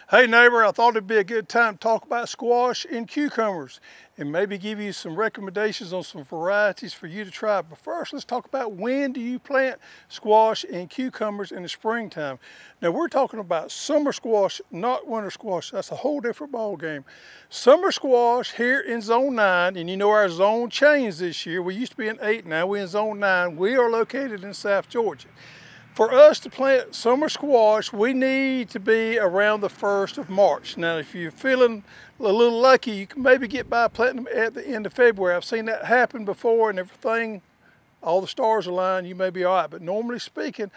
Hey neighbor, I thought it'd be a good time to talk about squash and cucumbers and maybe give you some recommendations on some varieties for you to try. But first, let's talk about when do you plant squash and cucumbers in the springtime. Now we're talking about summer squash, not winter squash. That's a whole different ball game. Summer squash here in zone 9, and you know our zone changed this year. We used to be in 8, now we're in zone 9. We are located in South Georgia. For us to plant summer squash, we need to be around the 1st of March. Now, if you're feeling a little lucky, you can maybe get by planting them at the end of February. I've seen that happen before and everything, all the stars align, you may be all right. But normally speaking,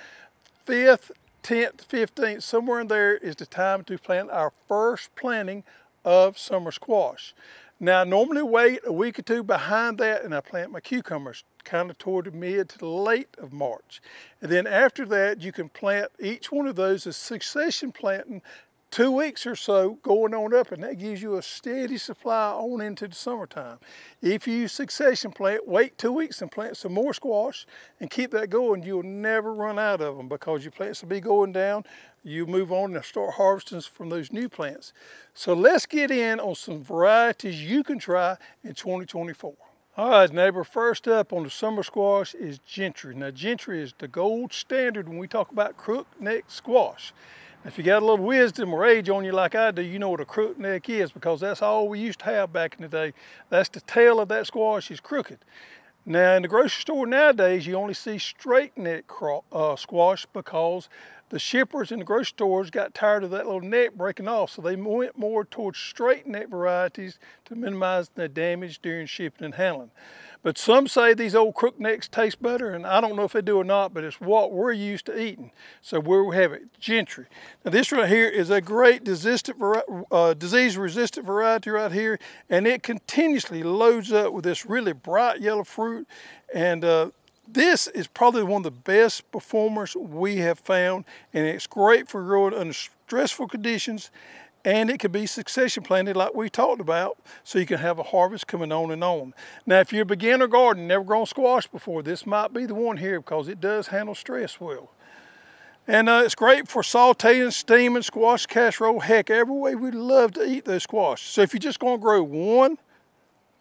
5th, 10th, 15th, somewhere in there is the time to plant our first planting of summer squash. Now, I normally wait a week or two behind that and I plant my cucumbers kind of toward the mid to the late of March. And then after that, you can plant each one of those as succession planting 2 weeks or so going on up, and that gives you a steady supply on into the summertime. If you succession plant, wait 2 weeks and plant some more squash and keep that going, you'll never run out of them because your plants will be going down. You move on and start harvesting from those new plants. So let's get in on some varieties you can try in 2024. All right, neighbor, first up on the summer squash is Gentry. Now, Gentry is the gold standard when we talk about crook-neck squash. If you got a little wisdom or age on you like I do, you know what a crook-neck is because that's all we used to have back in the day. That's the tail of that squash is crooked. Now, in the grocery store nowadays, you only see straight neck squash because the shippers in the grocery stores got tired of that little neck breaking off, so they went more towards straight neck varieties to minimize the damage during shipping and handling. But some say these old crook necks taste better, and I don't know if they do or not, but it's what we're used to eating. So where we have it, Gentry. Now this right here is a great disease-resistant variety right here, and it continuously loads up with this really bright yellow fruit. And this is probably one of the best performers we have found, and it's great for growing under stressful conditions, and it can be succession planted like we talked about, so you can have a harvest coming on and on. Now, if you're a beginner gardener, never grown squash before, this might be the one here because it does handle stress well. And it's great for sauteing, steaming, squash casserole, heck, every way we'd love to eat those squash. So if you're just gonna grow one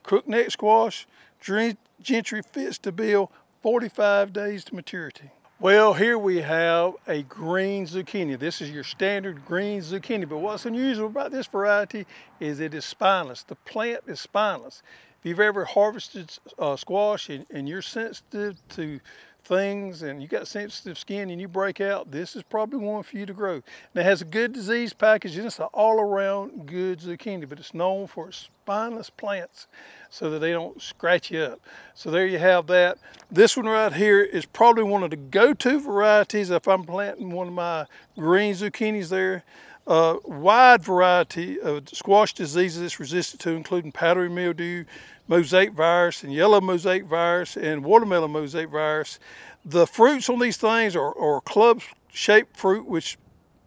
crook-neck squash, Gentry fits the bill, 45 days to maturity. Well, here we have a green zucchini. This is your standard green zucchini, but what's unusual about this variety is it is spineless. The plant is spineless. If you've ever harvested squash and you're sensitive to things and you got sensitive skin and you break out, this is probably one for you to grow. Now, it has a good disease package and it's an all-around good zucchini, but it's known for its spineless plants so that they don't scratch you up. So there you have that. This one right here is probably one of the go-to varieties if I'm planting one of my green zucchinis there. Wide variety of squash diseases it's resistant to, including powdery mildew, mosaic virus, and yellow mosaic virus, and watermelon mosaic virus. The fruits on these things are club-shaped fruit, which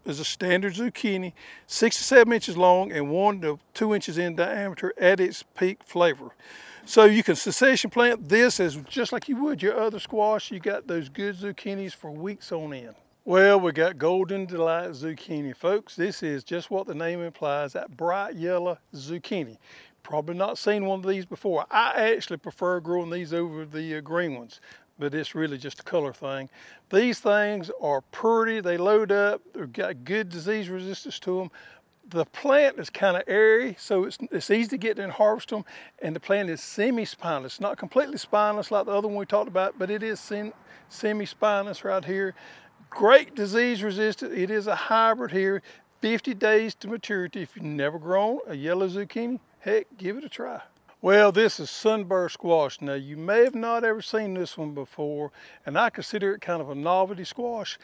is a standard zucchini, 6 to 7 inches long and 1 to 2 inches in diameter at its peak flavor. So you can succession plant this as just like you would your other squash. You got those good zucchinis for weeks on end. Well, we got Golden Delight zucchini, folks. This is just what the name implies, that bright yellow zucchini. Probably not seen one of these before. I actually prefer growing these over the green ones, but it's really just a color thing. These things are pretty, they load up, they've got good disease resistance to them. The plant is kind of airy, so it's easy to get in and harvest them, and the plant is semi-spineless. Not completely spineless like the other one we talked about, but it is semi-spineless right here. Great disease resistant. It is a hybrid here, 50 days to maturity. If you've never grown a yellow zucchini, heck, give it a try. Well, this is Sunburst squash. Now, you may have not ever seen this one before, and I consider it kind of a novelty squash.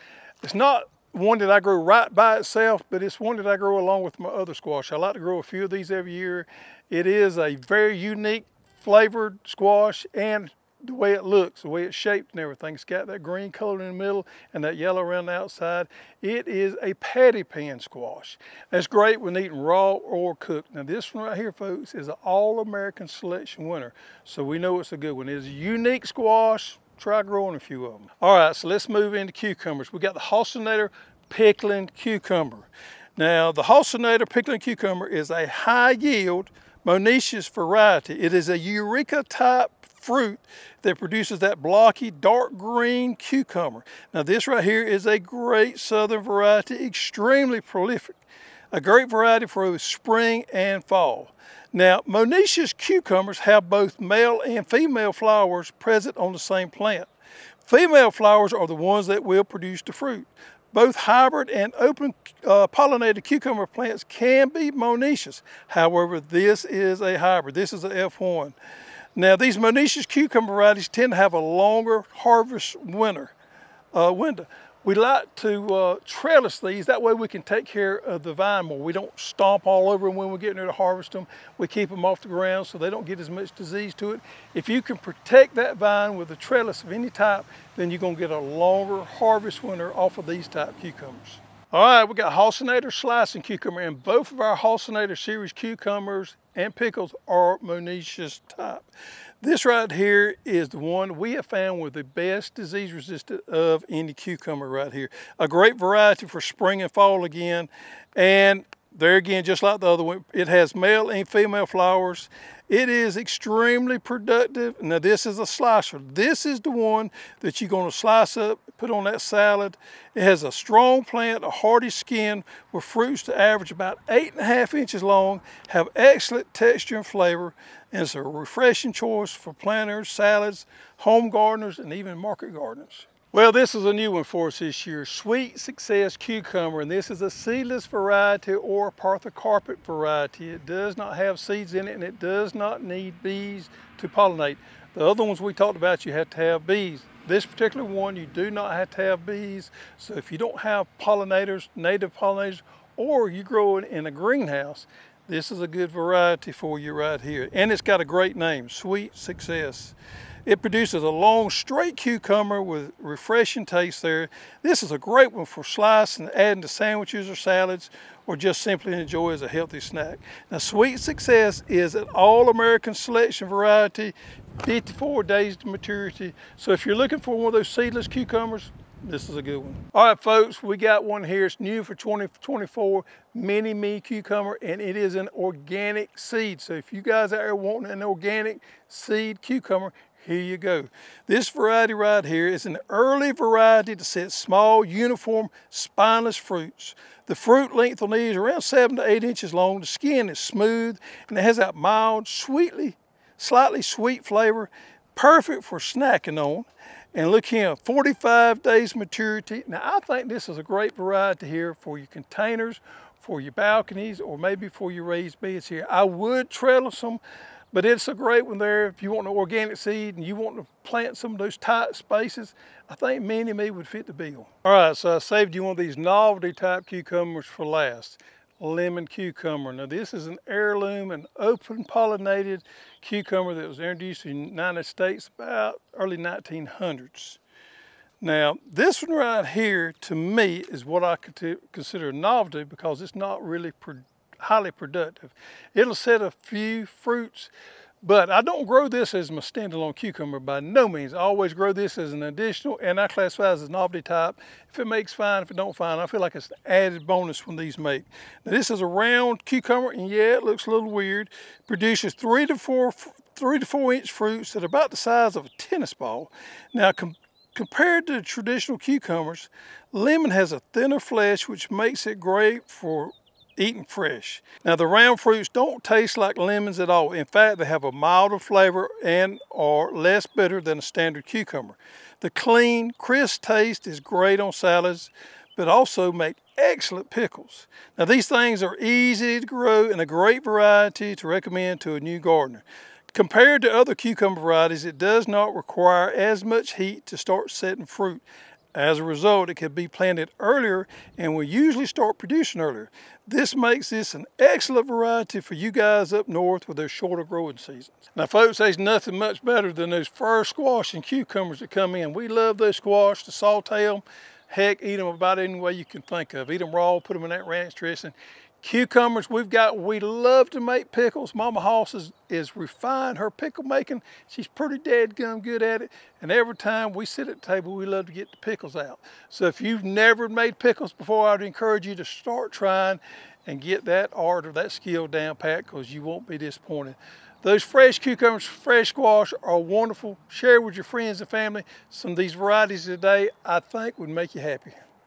It's not one that I grow right by itself, but it's one that I grow along with my other squash. I like to grow a few of these every year. It is a very unique flavored squash, and the way it looks, the way it's shaped and everything. It's got that green color in the middle and that yellow around the outside. It is a patty pan squash. That's great when eating raw or cooked. Now this one right here, folks, is an All-American Selection winner. So we know it's a good one. It's a unique squash. Try growing a few of them. All right, so let's move into cucumbers. We got the Hossinator Pickling Cucumber. Now, the Hossinator Pickling Cucumber is a high-yield, monoecious variety. It is a Eureka-type fruit that produces that blocky, dark green cucumber. Now, this right here is a great southern variety, extremely prolific. A great variety for both spring and fall. Now, monoecious cucumbers have both male and female flowers present on the same plant. Female flowers are the ones that will produce the fruit. Both hybrid and open pollinated cucumber plants can be monoecious. However, this is a hybrid. This is a F1. Now, these monoecious cucumber varieties tend to have a longer harvest window. We like to trellis these. That way we can take care of the vine more. We don't stomp all over them when we're getting ready to harvest them. We keep them off the ground so they don't get as much disease to it. If you can protect that vine with a trellis of any type, then you're gonna get a longer harvest window off of these type cucumbers. All right, we got Hossinator Slicing Cucumber, and both of our Hossinator series cucumbers and pickles are monoecious type. This right here is the one we have found with the best disease resistant of any cucumber right here. A great variety for spring and fall again. And there again, just like the other one, it has male and female flowers. It is extremely productive. Now this is a slicer. This is the one that you're gonna slice up, put on that salad. It has a strong plant, a hardy skin with fruits to average about 8.5 inches long, have excellent texture and flavor, and it's a refreshing choice for planters, salads, home gardeners, and even market gardeners. Well, this is a new one for us this year, Sweet Success Cucumber, and this is a seedless variety or Parthocarpet variety. It does not have seeds in it, and it does not need bees to pollinate. The other ones we talked about, you have to have bees. This particular one, you do not have to have bees, so if you don't have pollinators, native pollinators, or you grow it in a greenhouse, this is a good variety for you right here. And it's got a great name, Sweet Success. It produces a long, straight cucumber with refreshing taste there. This is a great one for slicing and adding to sandwiches or salads, or just simply enjoy as a healthy snack. Now, Sweet Success is an all-American selection variety, 54 days to maturity. So if you're looking for one of those seedless cucumbers, this is a good one. All right, folks, we got one here. It's new for 2024, Mini Me Cucumber, and it is an organic seed. So if you guys out there wanting an organic seed cucumber, here you go. This variety right here is an early variety to set small, uniform, spineless fruits. The fruit length on these is around 7 to 8 inches long. The skin is smooth, and it has that mild, slightly sweet flavor, perfect for snacking on. And look here, 45 days maturity. Now, I think this is a great variety here for your containers, for your balconies, or maybe for your raised beds here. I would trellis them, but it's a great one there. If you want an organic seed and you want to plant some of those tight spaces, I think Mini Me would fit the bill. All right, so I saved you one of these novelty type cucumbers for last. Lemon cucumber. Now this is an heirloom and open pollinated cucumber that was introduced in the United States about early 1900s. Now this one right here to me is what I could consider a novelty because it's not really highly productive. It'll set a few fruits, but I don't grow this as my standalone cucumber by no means. I always grow this as an additional, and I classify it as novelty type. If it makes, fine. If it don't, fine. I feel like it's an added bonus when these make. Now this is a round cucumber, and yeah, it looks a little weird. Produces 3 to 4 inch fruits that are about the size of a tennis ball. Now compared to traditional cucumbers, lemon has a thinner flesh, which makes it great for eaten fresh. Now the round fruits don't taste like lemons at all. In fact, they have a milder flavor and are less bitter than a standard cucumber. The clean, crisp taste is great on salads, but also make excellent pickles. Now these things are easy to grow and a great variety to recommend to a new gardener. Compared to other cucumber varieties, it does not require as much heat to start setting fruit. As a result, it can be planted earlier and will usually start producing earlier. This makes this an excellent variety for you guys up north with their shorter growing seasons. Now folks, there's nothing much better than those first squash and cucumbers that come in. We love those squash, to saute them. Heck, eat them about any way you can think of. Eat them raw, put them in that ranch dressing. Cucumbers we love to make pickles. Mama Hoss is refined her pickle making. She's pretty dadgum good at it. And every time we sit at the table, we love to get the pickles out. So if you've never made pickles before, I'd encourage you to start trying and get that art or that skill down pat, because you won't be disappointed. Those fresh cucumbers, fresh squash are wonderful. Share with your friends and family. Some of these varieties today, I think, would make you happy.